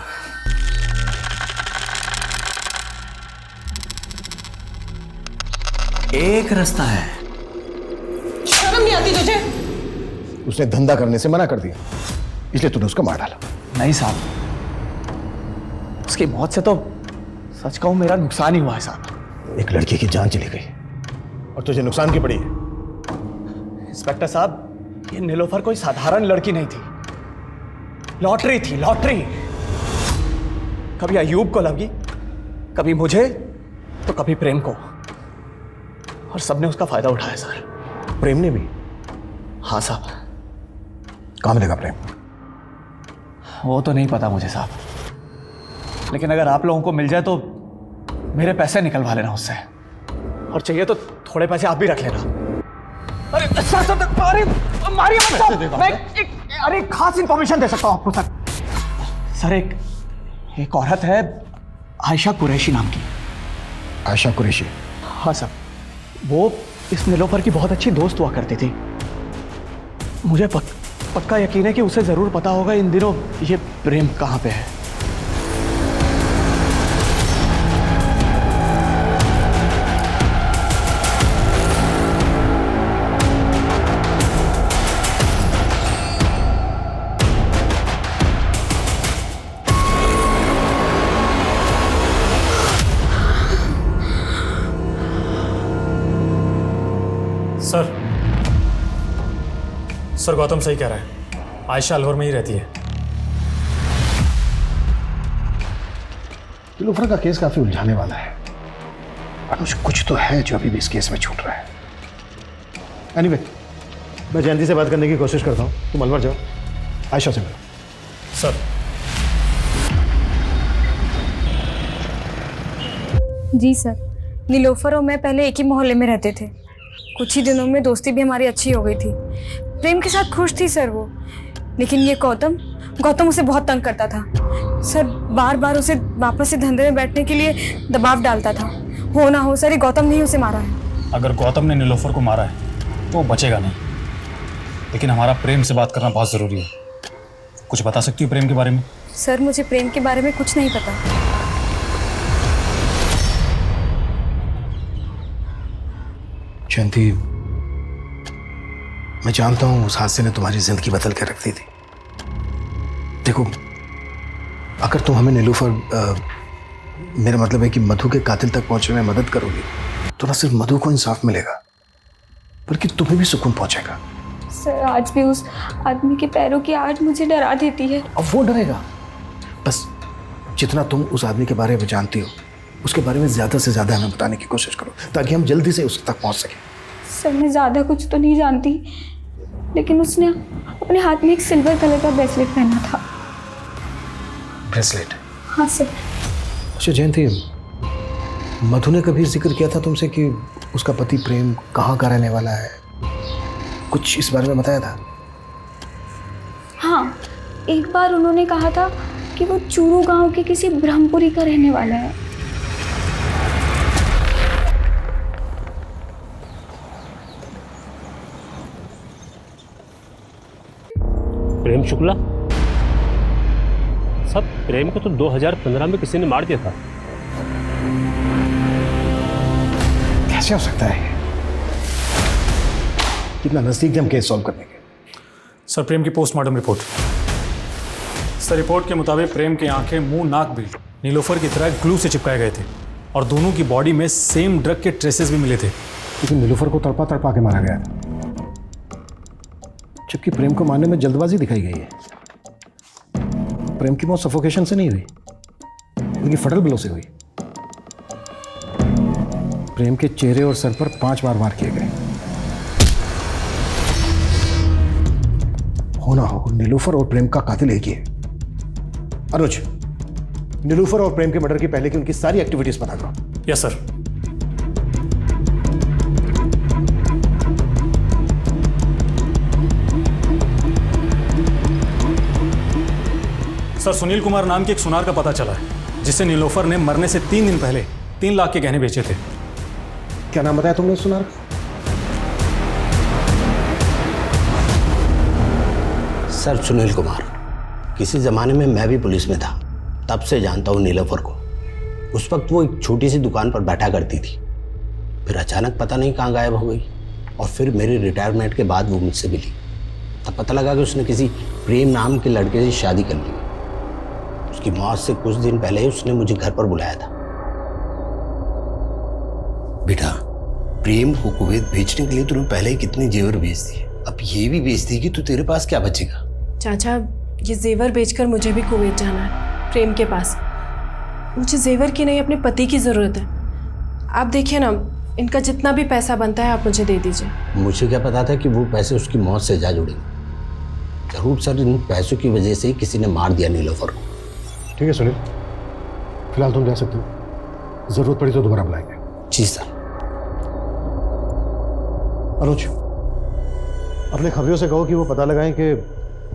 एक रास्ता है। शर्म नहीं आती तुझे? उसने धंधा करने से मना कर दिया, इसलिए तूने उसको मार डाला। नहीं साहब, उसकी मौत से तो सच कहूं मेरा नुकसान ही हुआ है साहब। एक लड़की की जान चली गई और तुझे नुकसान की पड़ी है। इंस्पेक्टर साहब, ये नीलोफर कोई साधारण लड़की नहीं थी, लॉटरी थी, लॉटरी। कभी अयूब को लगी, कभी मुझे, तो कभी प्रेम को, और सबने उसका फायदा उठाया सर। प्रेम ने भी? हाँ साहब, कहाँ मिलेगा प्रेम? वो तो नहीं पता मुझे साहब, लेकिन अगर आप लोगों को मिल जाए तो मेरे पैसे निकलवा लेना उससे, और चाहिए तो थोड़े पैसे आप भी रख लेना। अरे सर सर, अरे मारिए मत साहब, मैं अरे खास इंफॉर्मेशन दे सकता हूँ आपको सर। सर एक औरत है आयशा कुरैशी नाम की। आयशा कुरैशी? हाँ सर, वो इस नीलोफर की बहुत अच्छी दोस्त हुआ करती थी। मुझे पक्का यकीन है कि उसे जरूर पता होगा इन दिनों ये प्रेम कहाँ पे है। सर गौतम सही कह रहा है, आयशा अलवर में ही रहती है। नीलोफर का केस काफी उलझाने वाला है। अनुज, कुछ तो है जो अभी भी इस केस में छूट रहा है। एनीवे, मैं जयंती से बात करने की कोशिश करता हूँ, तुम अलवर जाओ, आयशा से मिलो। सर। जी सर, नीलोफर और मैं पहले एक ही मोहल्ले में रहते थे। कुछ ही दिनों में दोस्ती भी हमारी अच्छी हो गई थी। प्रेम के साथ खुश थी सर वो, लेकिन ये गौतम उसे बहुत तंग करता था सर। बार बार उसे वापस से धंधे में बैठने के लिए दबाव डालता था। हो ना हो सर, ये गौतम ने ही उसे मारा है। अगर गौतम ने नीलोफर को मारा है तो वो बचेगा नहीं, लेकिन हमारा प्रेम से बात करना बहुत ज़रूरी है। कुछ बता सकती हो प्रेम के बारे में? सर मुझे प्रेम के बारे में कुछ नहीं पता। जयंती, मैं जानता हूं उस हादसे ने तुम्हारी जिंदगी बदल कर रख दी थी। देखो, अगर तुम हमें नीलोफर, मेरा मतलब है कि मधु के कातिल तक पहुंचने में मदद करोगी तो न सिर्फ मधु को इंसाफ मिलेगा बल्कि तुम्हें भी सुकून पहुंचेगा। सर आज भी उस आदमी के पैरों की आहट मुझे डरा देती है। अब वो डरेगा। बस जितना तुम उस आदमी के बारे में जानती हो उसके बारे में ज्यादा से ज्यादा हमें बताने की कोशिश करो ताकि हम जल्दी से उस तक पहुंच सकें। सर मैं ज़्यादा कुछ तो नहीं जानती, लेकिन उसने अपने हाथ में एक सिल्वर कलर का ब्रेसलेट पहना था। ब्रेसलेट? हाँ सर। अच्छा जयंती, मधु ने कभी जिक्र किया था तुमसे कि उसका पति प्रेम कहाँ का रहने वाला है? कुछ इस बारे में बताया था? हाँ, एक बार उन्होंने कहा था कि वो चूरू गांव के किसी ब्रह्मपुरी का रहने वाला है। प्रेम शुक्ला? सब प्रेम को तो 2015 में किसी ने मार दिया था। कैसे हो सकता है? कितना नजदीक थे हम केस सॉल्व करने के। सर प्रेम की पोस्टमार्टम रिपोर्ट। सर रिपोर्ट के मुताबिक प्रेम की आंखें, मुंह, नाक भी नीलोफर की तरह ग्लू से चिपकाए गए थे और दोनों की बॉडी में सेम ड्रग के ट्रेसेस भी मिले थे। लेकिन नीलोफर को तड़पा तड़पा के मारा गया था, जबकि प्रेम को मारने में जल्दबाजी दिखाई गई है। प्रेम की मौत सफोकेशन से नहीं हुई बल्कि फटल ब्लो से हुई। प्रेम के चेहरे और सर पर 5 बार वार किए गए। हो ना हो, नीलोफर और प्रेम का कातिल एक ही है। अनुज, नीलोफर और प्रेम के मर्डर की पहले की उनकी सारी एक्टिविटीज पता करो। Yes sir. Sir Sunil Kumar नाम के एक सुनार का पता चला है जिसे नीलोफर ने मरने से 3 दिन पहले 3 लाख के गहने बेचे थे। क्या नाम बताया तुमने सुनार का? सर सुनील कुमार। किसी ज़माने में मैं भी पुलिस में था, तब से जानता हूँ नीलोफर को। उस वक्त वो एक छोटी सी दुकान पर बैठा करती थी, फिर अचानक पता नहीं कहाँ गायब हो गई और फिर मेरी रिटायरमेंट के बाद वो मुझसे मिली। तब पता लगा कि उसने किसी प्रेम नाम के लड़के से शादी कर ली। उसकी मौत से कुछ दिन पहले ही उसने मुझे घर पर बुलाया था। बेटा, प्रेम को कुवैत भेजने के लिए तूने पहले ही कितने जेवर बेच दिए, अब ये भी बेच दी कि तो तेरे पास क्या बचेगा? चाचा, ये जेवर बेचकर मुझे भी कुवैत जाना है, प्रेम के पास। मुझे जेवर की नहीं, अपने पति की ज़रूरत है। आप देखिए ना, इनका जितना भी पैसा बनता है आप मुझे दे दीजिए। मुझे क्या पता था कि वो पैसे उसकी मौत से जा जुड़ेंगे। जरूर सर इन पैसों की वजह से ही किसी ने मार दिया नीलोफर को। ठीक है सुनील, फिलहाल तुम जा सकते हो, जरूरत पड़ी तो दोबारा बुलाएंगे। जी सर। अनुज, अपने खबरियों से कहो कि वो पता लगाएं कि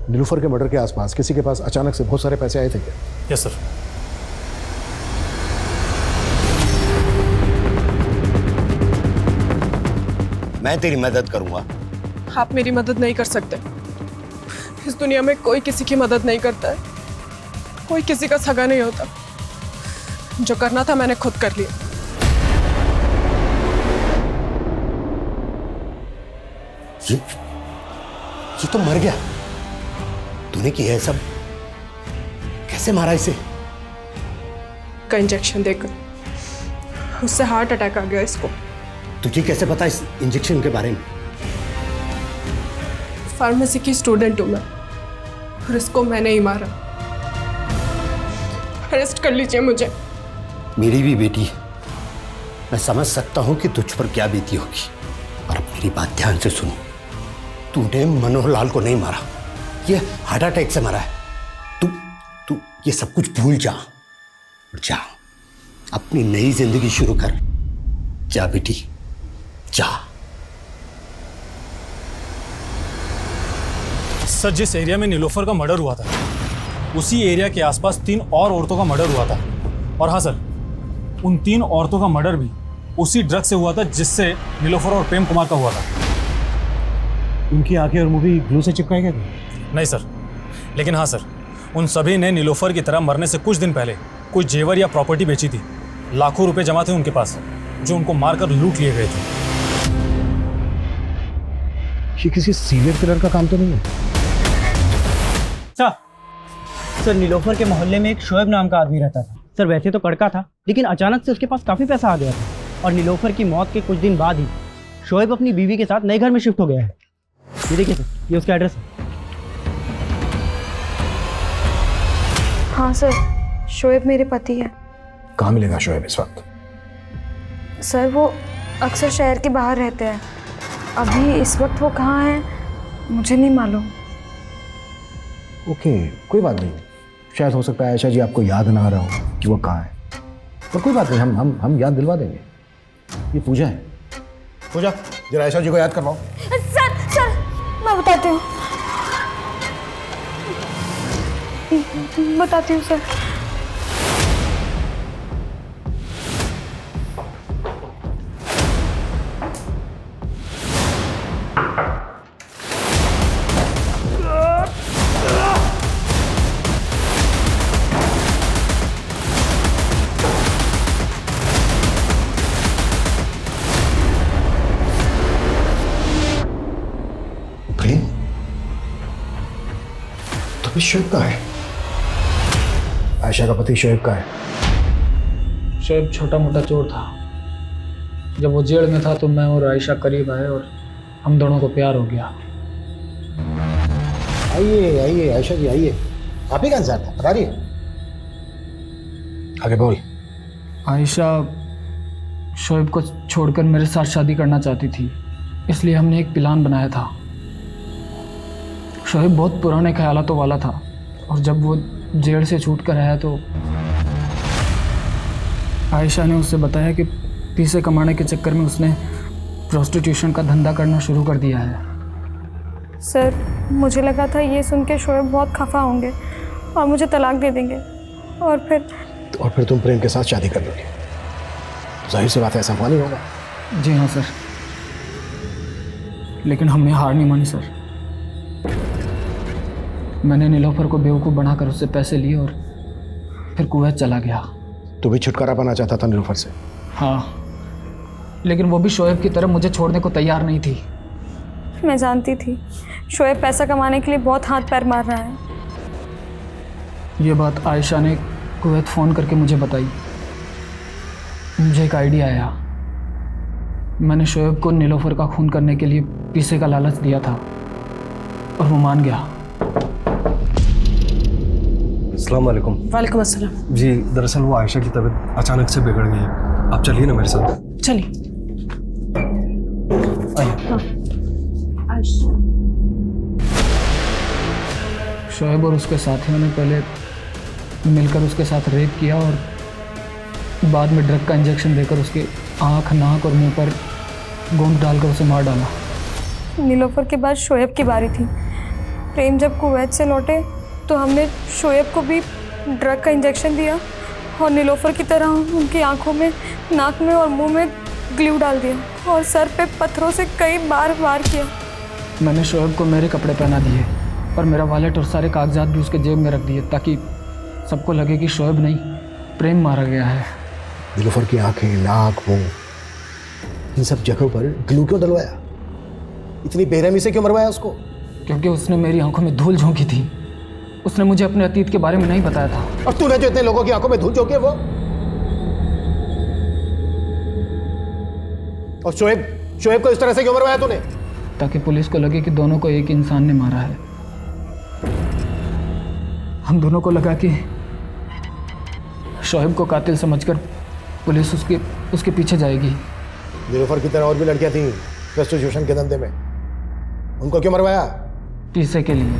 नीलोफर के मर्डर के आसपास किसी के पास अचानक से बहुत सारे पैसे आए थे क्या? Yes sir. मैं तेरी मदद करूंगा। आप मेरी मदद नहीं कर सकते। इस दुनिया में कोई किसी की मदद नहीं करता है, कोई किसी का सगा नहीं होता। जो करना था मैंने खुद कर लिया। ये तो मर गया। तूने किया है सब? कैसे मारा इसे? का इंजेक्शन देकर उससे हार्ट अटैक आ गया इसको। तुझे कैसे पता इस इंजेक्शन के बारे में? फार्मेसी की स्टूडेंट हूं मैं और इसको मैंने ही मारा। अरेस्ट कर लीजिए मुझे। मेरी भी बेटी है, मैं समझ सकता हूं कि तुझ पर क्या बीती होगी। और अब मेरी बात ध्यान से सुनो, तूने मनोहर लाल को नहीं मारा, ये हार्ट अटैक से मरा है। तू ये सब कुछ भूल जा और जा अपनी नई जिंदगी शुरू कर। जा बेटी जा। सर, जिस एरिया में नीलोफर का मर्डर हुआ था उसी एरिया के आसपास 3 और औरतों का मर्डर हुआ था। और हाँ सर, उन 3 औरतों का मर्डर भी उसी ड्रग से हुआ था जिससे नीलोफर और प्रेम कुमार का हुआ था। उनकी आंखें और मुंह भी ग्लू से चिपकाए गए थे? नहीं सर, लेकिन हाँ सर, उन सभी ने नीलोफर की तरह मरने से कुछ दिन पहले कोई जेवर या प्रॉपर्टी बेची थी। लाखों रुपए जमा थे उनके पास जो उनको मारकर लूट लिए गए थे। ये किसी सीरियल किलर का काम तो नहीं है? सर, नीलोफर के मोहल्ले में एक शोएब नाम का आदमी रहता था। सर, वैसे तो कड़का था, लेकिन अचानक से उसके पास काफ़ी पैसा आ गया था और नीलोफर की मौत के कुछ दिन बाद ही शोएब अपनी बीवी के साथ नए घर में शिफ्ट हो गया है। ये देखिए सर, ये उसका एड्रेस है। हाँ सर, शोएब मेरे पति है। कहाँ मिलेगा शोएब इस वक्त? सर, वो अक्सर शहर के बाहर रहते हैं। अभी इस वक्त वो कहाँ हैं मुझे नहीं मालूम। ओके, कोई बात नहीं। शायद हो सकता है आयशा जी आपको याद ना आ रहा हो कि वो कहाँ है, पर कोई बात नहीं, हम याद दिलवा देंगे। ये पूजा है। पूजा, जरा आयशा जी को याद करवाओ। सर मैं बताती हूँ सर। तो शोएब का है? आयशा का पति शोएब का है? शोएब छोटा मोटा चोर था। जब वो जेल में था तो मैं और आयशा करीब आए और हम दोनों को प्यार हो गया। आइए आइए आयशा जी आइए। आप ही का इंतजार था, बता रही है। आगे बोल। आयशा शोएब को छोड़कर मेरे साथ शादी करना चाहती थी, इसलिए हमने एक प्लान बनाया था। शोएब बहुत पुराने ख्यालातों वाला था और जब वो जेल से छूट कर आया तो आयशा ने उससे बताया कि पैसे कमाने के चक्कर में उसने प्रोस्टिट्यूशन का धंधा करना शुरू कर दिया है। सर, मुझे लगा था ये सुन के शोएब बहुत खफा होंगे और मुझे तलाक दे देंगे और फिर तुम प्रेम के साथ शादी कर लोगे। जाहिर सी बात है, ऐसा हुआ नहीं होगा। जी हाँ सर, लेकिन हमने हार नहीं मानी सर। मैंने नीलोफर को बेवकूफ़ बनाकर उससे पैसे लिए और फिर कुवैत चला गया। तू भी छुटकारा पाना चाहता था नीलोफर से? हाँ, लेकिन वो भी शोएब की तरह मुझे छोड़ने को तैयार नहीं थी। मैं जानती थी शोएब पैसा कमाने के लिए बहुत हाथ पैर मार रहा है। ये बात आयशा ने कुवैत फ़ोन करके मुझे बताई। मुझे एक आइडिया आया। मैंने शोएब को नीलोफर का खून करने के लिए पैसे का लालच दिया था और वो मान गया। अस्सलाम वालेकुम। वालेकुम अस्सलाम। जी, दरअसल वो आयशा की तबीयत अचानक से बिगड़ गई है। आप चलिए ना मेरे साथ। चलिए। आइए। आयशा शोएब और उसके साथियों ने पहले मिलकर उसके साथ रेप किया और बाद में ड्रग का इंजेक्शन देकर उसके आँख, नाक और मुंह पर गोंद डालकर उसे मार डाला। नीलोफर के बाद शोएब की बारी थी। प्रेम जब कुवैत से लौटे तो हमने शोएब को भी ड्रग का इंजेक्शन दिया और नीलोफर की तरह उनकी आंखों में, नाक में और मुंह में ग्लू डाल दिया और सर पे पत्थरों से कई बार वार किया। मैंने शोएब को मेरे कपड़े पहना दिए और मेरा वॉलेट और सारे कागजात भी उसके जेब में रख दिए ताकि सबको लगे कि शोएब नहीं, प्रेम मारा गया है। नीलोफर की आंखें, नाक, मुंह, इन सब जगहों पर ग्लू क्यों डलवाया? इतनी बेरहमी से क्यों मरवाया उसको? क्योंकि उसने मेरी आंखों में धूल झोंकी थी। उसने मुझे अपने अतीत के बारे में नहीं बताया था। और तूने जो इतने लोगों की आंखों में धूल झोंकी है वो? और शोएब को इस तरह से क्यों मरवाया तूने? ताकि पुलिस को लगे कि दोनों को एक इंसान ने मारा है। हम दोनों को लगा कि शोएब को कातिल समझकर पुलिस उसके पीछे जाएगी। नीलोफर की तरह और भी लड़कियां थीं प्रोस्टिट्यूशन के धंधे में, उनको क्यों मरवाया? पैसे के लिए।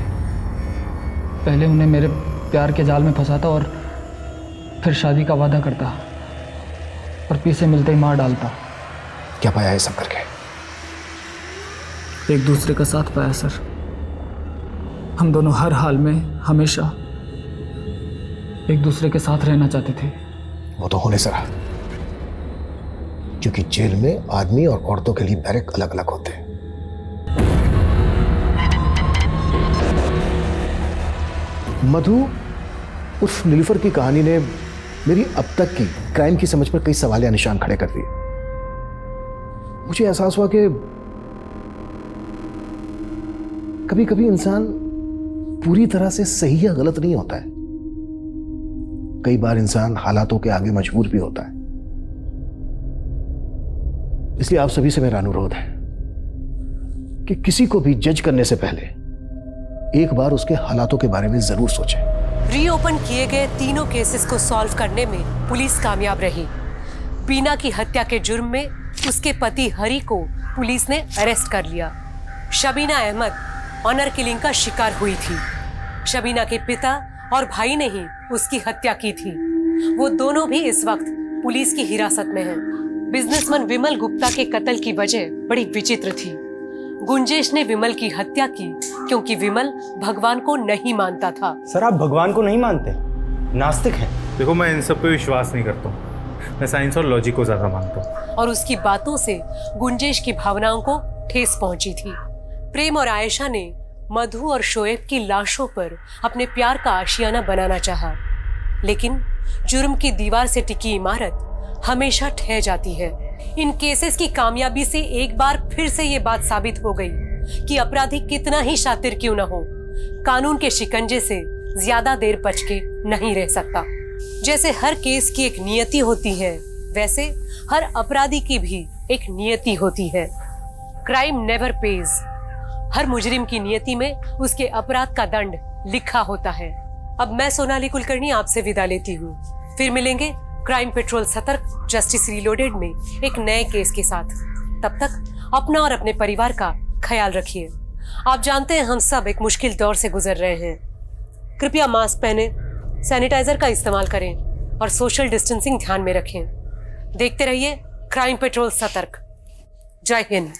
पहले उन्हें मेरे प्यार के जाल में फंसाता और फिर शादी का वादा करता और पैसे मिलते ही मार डालता। क्या पाया है सब करके? एक दूसरे का साथ पाया सर। हम दोनों हर हाल में हमेशा एक दूसरे के साथ रहना चाहते थे। वो तो होने से रहा, क्योंकि जेल में आदमी और औरतों के लिए बैरक अलग अलग होते हैं। मधु उर्फ नीलोफर की कहानी ने मेरी अब तक की क्राइम की समझ पर कई सवाल या निशान खड़े कर दिए। मुझे एहसास हुआ कि कभी कभी इंसान पूरी तरह से सही या गलत नहीं होता है। कई बार इंसान हालातों के आगे मजबूर भी होता है। इसलिए आप सभी से मेरा अनुरोध है कि किसी को भी जज करने से पहले एक बार उसके हालातों के बारे में जरूर सोचें। रीओपन किए गए तीनों केसेस को सॉल्व करने में पुलिस कामयाब रही। बीना की हत्या के जुर्म में उसके पति हरी को पुलिस ने अरेस्ट कर लिया। शबीना अहमद ऑनर किलिंग का शिकार हुई थी। शबीना के पिता और भाई ने ही उसकी हत्या की थी। वो दोनों भी इस वक्त पुलिस की हिरासत में हैं। बिजनेसमैन विमल गुप्ता के कत्ल की वजह बड़ी विचित्र थी। गुंजेश ने विमल की हत्या की क्योंकि विमल भगवान को नहीं मानता था। सर आप भगवान को नहीं मानते, नास्तिक हैं। देखो मैं इन सब पे विश्वास नहीं करता हूँ, मैं साइंस और लॉजिक को ज्यादा मानता हूँ। और उसकी बातों से गुंजेश की भावनाओं को ठेस पहुंची थी। प्रेम और आयशा ने मधु और शोएब की लाशों पर अपने प्यार का आशियाना बनाना चाहा, लेकिन जुर्म की दीवार से टिकी इमारत हमेशा ढह जाती है। इन केसेस की कामयाबी से एक बार फिर से ये बात साबित हो गई कि अपराधी कितना ही शातिर क्यों न हो, कानून के शिकंजे से ज्यादा देर बच के नहीं रह सकता। जैसे हर केस की एक नियति होती है, वैसे हर अपराधी की भी एक नियति होती है। Crime never page. हर मुजरिम की नियति में उसके अपराध का दंड लिखा होता है। अब मैं सोनाली कुलकर्णी आपसे विदा लेती हूँ। फिर मिलेंगे क्राइम पेट्रोल सतर्क जस्टिस रीलोडेड में एक नए केस के साथ। तब तक अपना और अपने परिवार का ख्याल रखिए। आप जानते हैं हम सब एक मुश्किल दौर से गुजर रहे हैं। कृपया मास्क पहने, सैनिटाइजर का इस्तेमाल करें और सोशल डिस्टेंसिंग ध्यान में रखें। देखते रहिए क्राइम पेट्रोल सतर्क। जय हिंद।